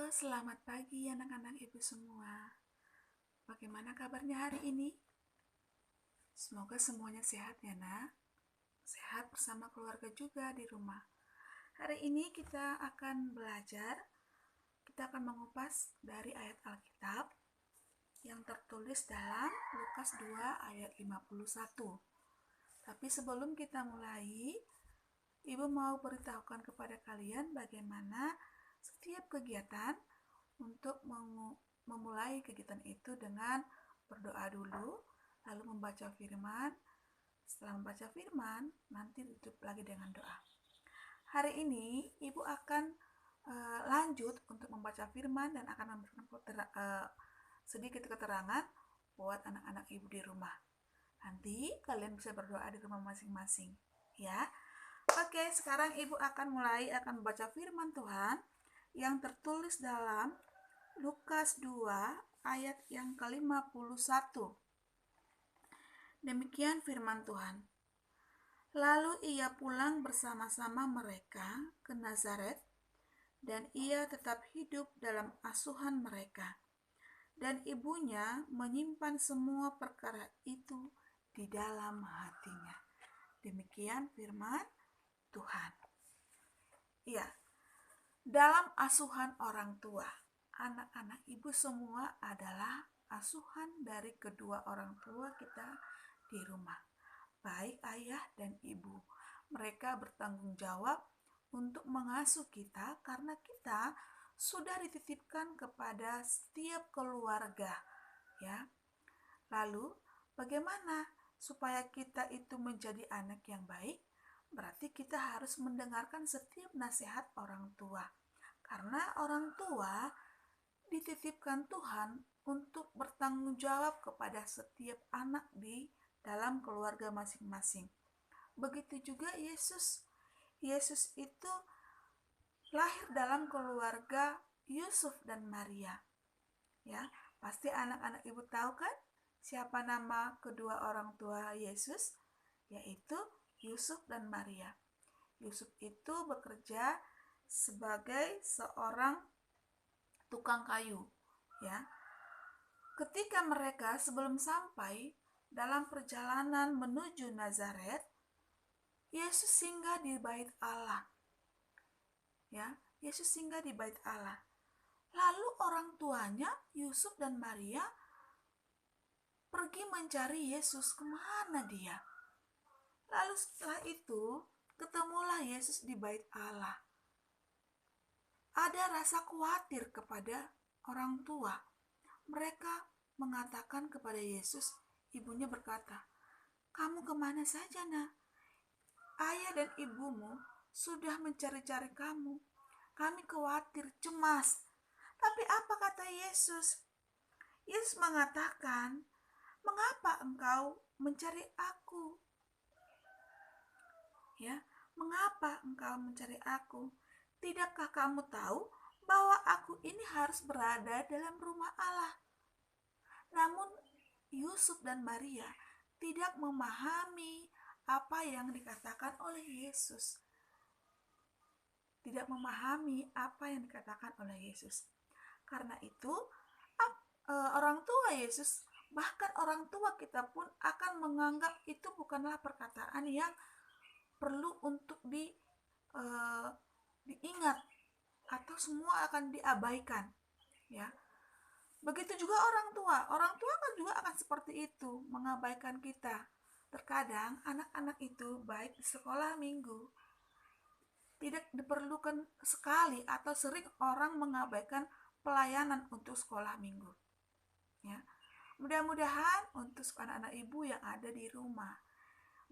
Selamat pagi anak-anak ibu semua. Bagaimana kabarnya hari ini? Semoga semuanya sehat ya nak. Sehat bersama keluarga juga di rumah. Hari ini kita akan belajar, kita akan mengupas dari ayat Alkitab yang tertulis dalam Lukas 2 ayat 51. Tapi sebelum kita mulai, ibu mau beritahukan kepada kalian bagaimana setiap kegiatan untuk memulai kegiatan itu dengan berdoa dulu, lalu membaca firman. Setelah membaca firman, nanti ditutup lagi dengan doa. Hari ini ibu akan lanjut untuk membaca firman dan akan memberikan sedikit keterangan buat anak-anak ibu di rumah. Nanti kalian bisa berdoa di rumah masing-masing, ya. Oke, sekarang ibu akan membaca firman Tuhan yang tertulis dalam Lukas 2 ayat yang ke-51. Demikian firman Tuhan. Lalu ia pulang bersama-sama mereka ke Nazaret, dan ia tetap hidup dalam asuhan mereka. Dan ibunya menyimpan semua perkara itu di dalam hatinya. Demikian firman Tuhan. Iya, dalam asuhan orang tua, anak-anak ibu semua adalah asuhan dari kedua orang tua kita di rumah, baik ayah dan ibu. Mereka bertanggung jawab untuk mengasuh kita karena kita sudah dititipkan kepada setiap keluarga, ya. Lalu, bagaimana supaya kita itu menjadi anak yang baik? Berarti kita harus mendengarkan setiap nasihat orang tua. Karena orang tua dititipkan Tuhan untuk bertanggung jawab kepada setiap anak di dalam keluarga masing-masing. Begitu juga Yesus. Yesus itu lahir dalam keluarga Yusuf dan Maria. Ya, pasti anak-anak ibu tahu kan siapa nama kedua orang tua Yesus? Yaitu Yusuf dan Maria. Yusuf itu bekerja sebagai seorang tukang kayu, ya. Ketika mereka sebelum sampai dalam perjalanan menuju Nazaret, Yesus singgah di bait Allah. Ya, Yesus singgah di bait Allah. Lalu orang tuanya Yusuf dan Maria pergi mencari Yesus, kemana dia? Lalu setelah itu ketemulah Yesus di bait Allah. Ada rasa khawatir kepada orang tua. Mereka mengatakan kepada Yesus, ibunya berkata, "Kamu kemana saja, nak? Ayah dan ibumu sudah mencari-cari kamu. Kami khawatir, cemas." Tapi apa kata Yesus? Yesus mengatakan, "Mengapa engkau mencari aku?" Ya, mengapa engkau mencari aku? Tidakkah kamu tahu bahwa aku ini harus berada dalam rumah Allah? Namun Yusuf dan Maria tidak memahami apa yang dikatakan oleh Yesus. Tidak memahami apa yang dikatakan oleh Yesus. Karena itu, orang tua Yesus, bahkan orang tua kita pun akan menganggap itu bukanlah perkataan yang perlu untuk diingat atau semua akan diabaikan, ya. Begitu juga orang tua kan juga akan seperti itu, mengabaikan kita. Terkadang anak-anak itu baik di sekolah minggu tidak diperlukan sekali atau sering orang mengabaikan pelayanan untuk sekolah minggu, ya. Mudah-mudahan untuk anak-anak ibu yang ada di rumah,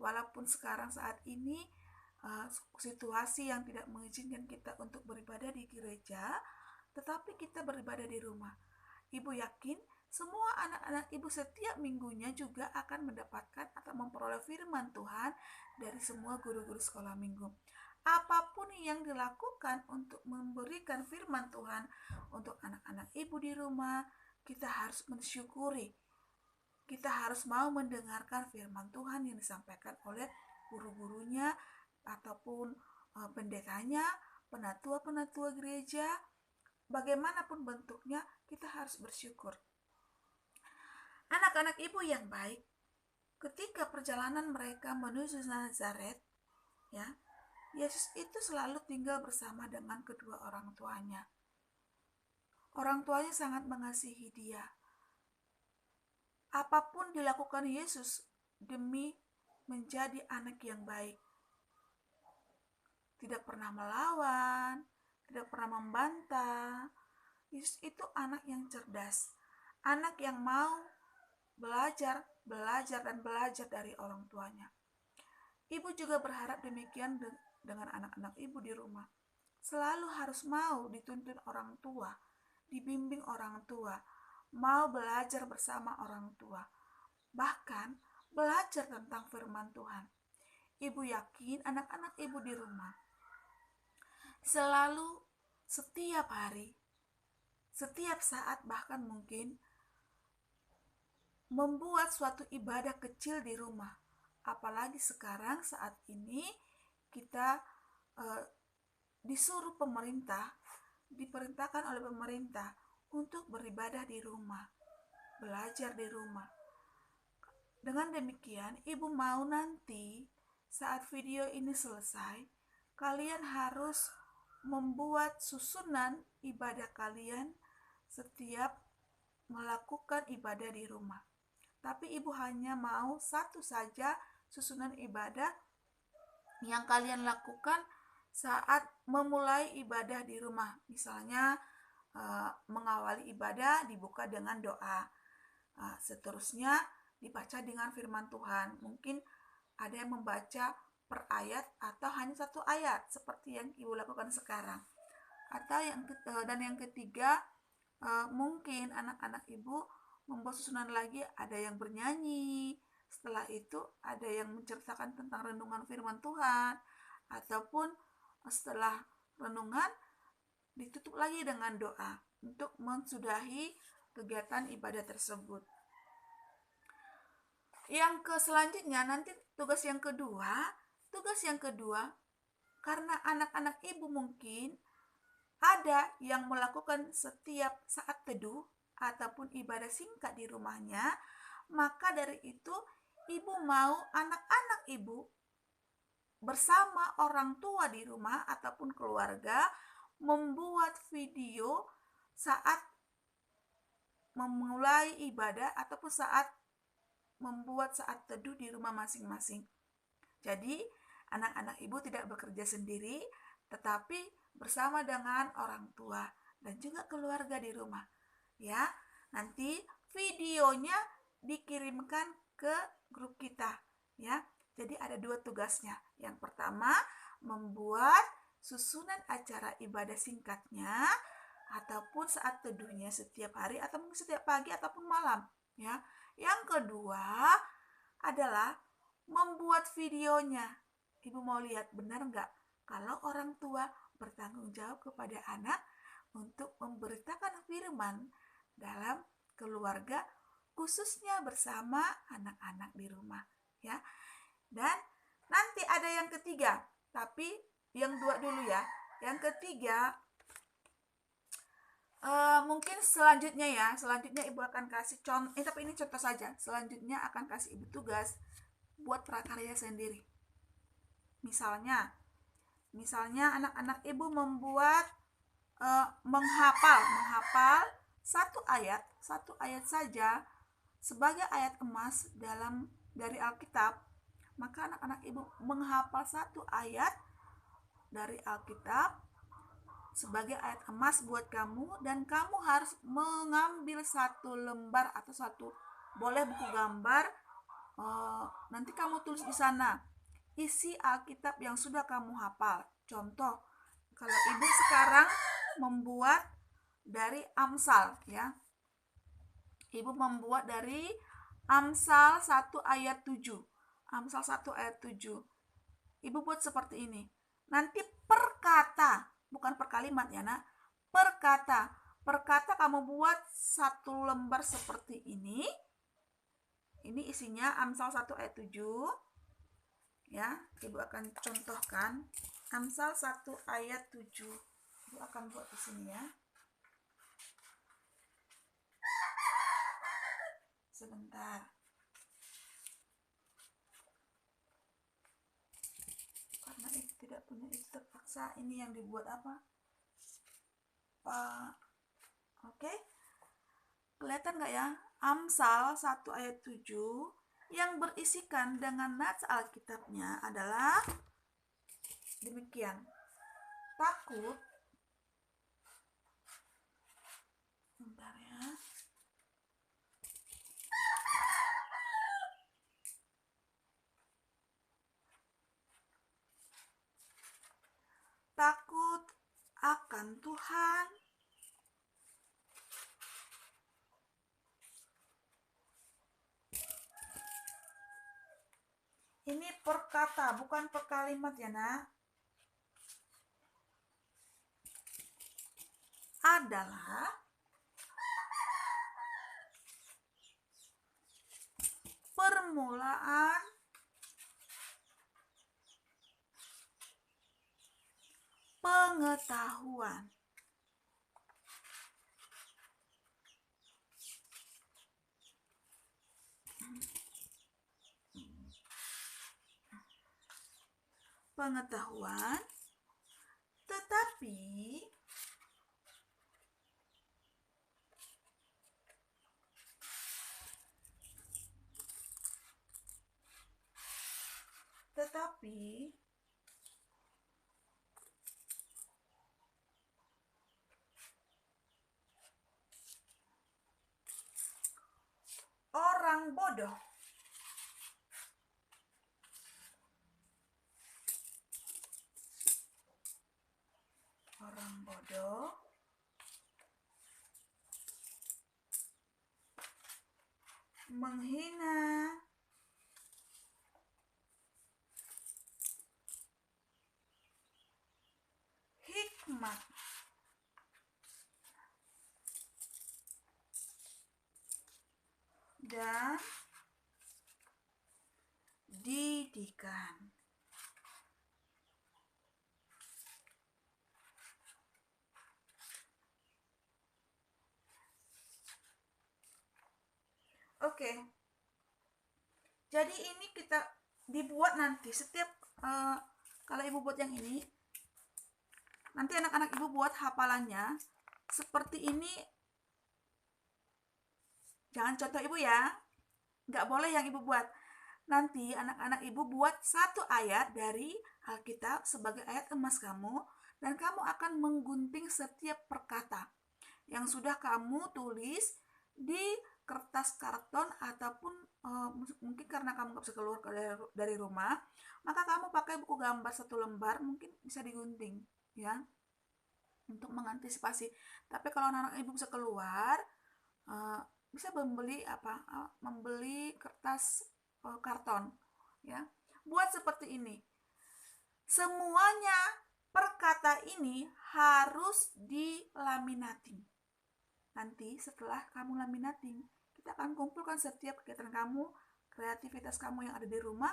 walaupun sekarang saat ini situasi yang tidak mengizinkan kita untuk beribadah di gereja, tetapi kita beribadah di rumah. Ibu yakin semua anak-anak ibu setiap minggunya juga akan mendapatkan atau memperoleh firman Tuhan dari semua guru-guru sekolah minggu. Apapun yang dilakukan untuk memberikan firman Tuhan untuk anak-anak ibu di rumah, kita harus mensyukuri. Kita harus mau mendengarkan firman Tuhan yang disampaikan oleh guru-gurunya ataupun pendetanya, penatua-penatua gereja, bagaimanapun bentuknya, kita harus bersyukur. Anak-anak ibu yang baik, ketika perjalanan mereka menuju Nazaret, ya, Yesus itu selalu tinggal bersama dengan kedua orang tuanya. Orang tuanya sangat mengasihi dia. Apapun dilakukan Yesus demi menjadi anak yang baik. Tidak pernah melawan, tidak pernah membantah. Yesus itu anak yang cerdas, anak yang mau belajar dan belajar dari orang tuanya. Ibu juga berharap demikian dengan anak-anak ibu di rumah. Selalu harus mau dituntun orang tua, dibimbing orang tua, mau belajar bersama orang tua, bahkan belajar tentang firman Tuhan. Ibu yakin anak-anak ibu di rumah selalu, setiap hari, setiap saat, bahkan mungkin membuat suatu ibadah kecil di rumah. Apalagi sekarang saat ini kita disuruh pemerintah, diperintahkan oleh pemerintah untuk beribadah di rumah, belajar di rumah. Dengan demikian, ibu mau nanti saat video ini selesai, kalian harus membuat susunan ibadah kalian setiap melakukan ibadah di rumah. Tapi ibu hanya mau satu saja susunan ibadah yang kalian lakukan saat memulai ibadah di rumah. Misalnya mengawali ibadah dibuka dengan doa. Seterusnya dibaca dengan firman Tuhan. Mungkin ada yang membaca per ayat atau hanya satu ayat seperti yang ibu lakukan sekarang. Atau yang ketiga, mungkin anak-anak ibu membuat susunan lagi, ada yang bernyanyi, setelah itu ada yang menceritakan tentang renungan firman Tuhan, ataupun setelah renungan ditutup lagi dengan doa untuk mensudahi kegiatan ibadah tersebut. Selanjutnya nanti tugas yang kedua, karena anak-anak ibu mungkin ada yang melakukan setiap saat teduh ataupun ibadah singkat di rumahnya, maka dari itu ibu mau anak-anak ibu bersama orang tua di rumah ataupun keluarga membuat video saat memulai ibadah ataupun saat membuat saat teduh di rumah masing-masing. Jadi anak-anak ibu tidak bekerja sendiri, tetapi bersama dengan orang tua dan juga keluarga di rumah. Ya, nanti videonya dikirimkan ke grup kita. Ya, jadi ada 2 tugasnya. Yang pertama, membuat susunan acara ibadah singkatnya ataupun saat teduhnya setiap hari atau mungkin setiap pagi ataupun malam. Ya, yang kedua adalah membuat videonya. Ibu mau lihat benar nggak kalau orang tua bertanggung jawab kepada anak untuk memberitakan firman dalam keluarga, khususnya bersama anak-anak di rumah, ya. Dan nanti ada yang ketiga, tapi yang 2 dulu ya. Yang ketiga, mungkin selanjutnya ibu akan kasih contoh, tapi ini contoh saja. Selanjutnya akan kasih ibu tugas buat prakarya sendiri. Misalnya anak-anak ibu membuat menghafal satu ayat saja sebagai ayat emas dari Alkitab. Maka anak-anak ibu menghafal satu ayat dari Alkitab sebagai ayat emas buat kamu, dan kamu harus mengambil satu lembar atau boleh buku gambar. Nanti kamu tulis di sana isi Alkitab yang sudah kamu hafal. Contoh, kalau ibu sekarang membuat dari Amsal, ya. Ibu membuat dari Amsal 1 ayat 7. Amsal 1 ayat 7. Ibu buat seperti ini. Nanti per kata, bukan per kalimat ya, Nak. Per kata kamu buat satu lembar seperti ini. Ini isinya Amsal 1 ayat 7. Ya, ibu akan contohkan Amsal 1 ayat 7. Ibu akan buat di sini ya. Sebentar. Karena itu tidak punya itu terpaksa. Ini yang dibuat apa? Pak. Oke. Kelihatan nggak ya? Amsal 1 ayat 7 yang berisikan dengan nats Alkitabnya adalah demikian. Takut. Bentar ya. Takut akan Tuhan ini per kata, bukan per kalimat ya nak, adalah permulaan pengetahuan. Pengetahuan, tetapi orang bodoh menghina hikmat dan didikan. Oke. Jadi ini kita dibuat nanti setiap kalau ibu buat yang ini, nanti anak-anak ibu buat hafalannya seperti ini. Jangan contoh ibu ya, nggak boleh yang ibu buat. Nanti anak-anak ibu buat satu ayat dari Alkitab sebagai ayat emas kamu, dan kamu akan menggunting setiap perkata yang sudah kamu tulis di kertas karton ataupun mungkin karena kamu nggak bisa keluar dari rumah, maka kamu pakai buku gambar 1 lembar, mungkin bisa digunting ya untuk mengantisipasi. Tapi kalau anak-anak ibu bisa keluar, bisa membeli kertas karton ya. Buat seperti ini. Semuanya perkata ini harus dilaminating. Nanti setelah kamu laminating, kita akan kumpulkan setiap kegiatan kamu, kreativitas kamu yang ada di rumah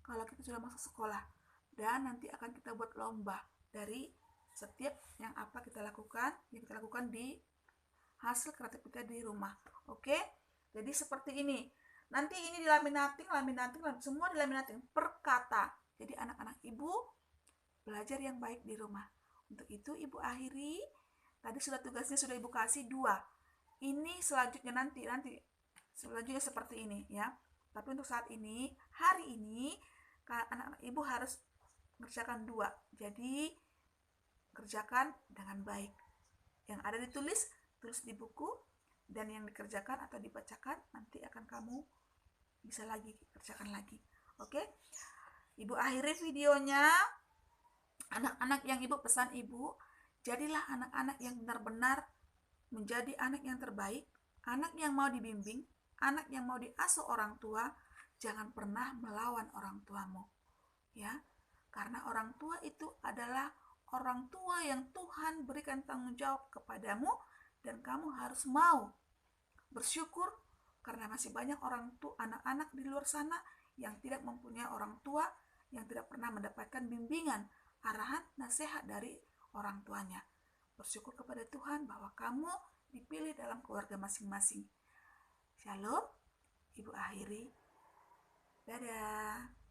kalau kita sudah masuk sekolah. Dan nanti akan kita buat lomba dari setiap yang apa kita lakukan, yang kita lakukan di hasil kreatif kita di rumah. Oke? Jadi seperti ini. Nanti ini dilaminating, semua dilaminating per kata. Jadi anak-anak ibu belajar yang baik di rumah. Untuk itu ibu akhiri. Tadi sudah tugasnya sudah ibu kasih 2. Ini selanjutnya nanti selanjutnya seperti ini ya. Tapi untuk saat ini, hari ini anak-anak ibu harus mengerjakan 2. Jadi kerjakan dengan baik. Yang ada ditulis, tulis di buku, dan yang dikerjakan atau dibacakan nanti akan kamu bisa lagi kerjakan lagi. Oke? Ibu akhiri videonya. Anak-anak yang ibu pesan ibu, jadilah anak-anak yang benar-benar menjadi anak yang terbaik, anak yang mau dibimbing, anak yang mau diasuh orang tua. Jangan pernah melawan orang tuamu. Ya. Karena orang tua itu adalah orang tua yang Tuhan berikan tanggung jawab kepadamu, dan kamu harus mau bersyukur karena masih banyak orang tua, anak-anak di luar sana yang tidak mempunyai orang tua, yang tidak pernah mendapatkan bimbingan, arahan, nasihat dari orang tuanya. Bersyukur kepada Tuhan bahwa kamu dipilih dalam keluarga masing-masing. Shalom. Ibu akhiri. Dadah.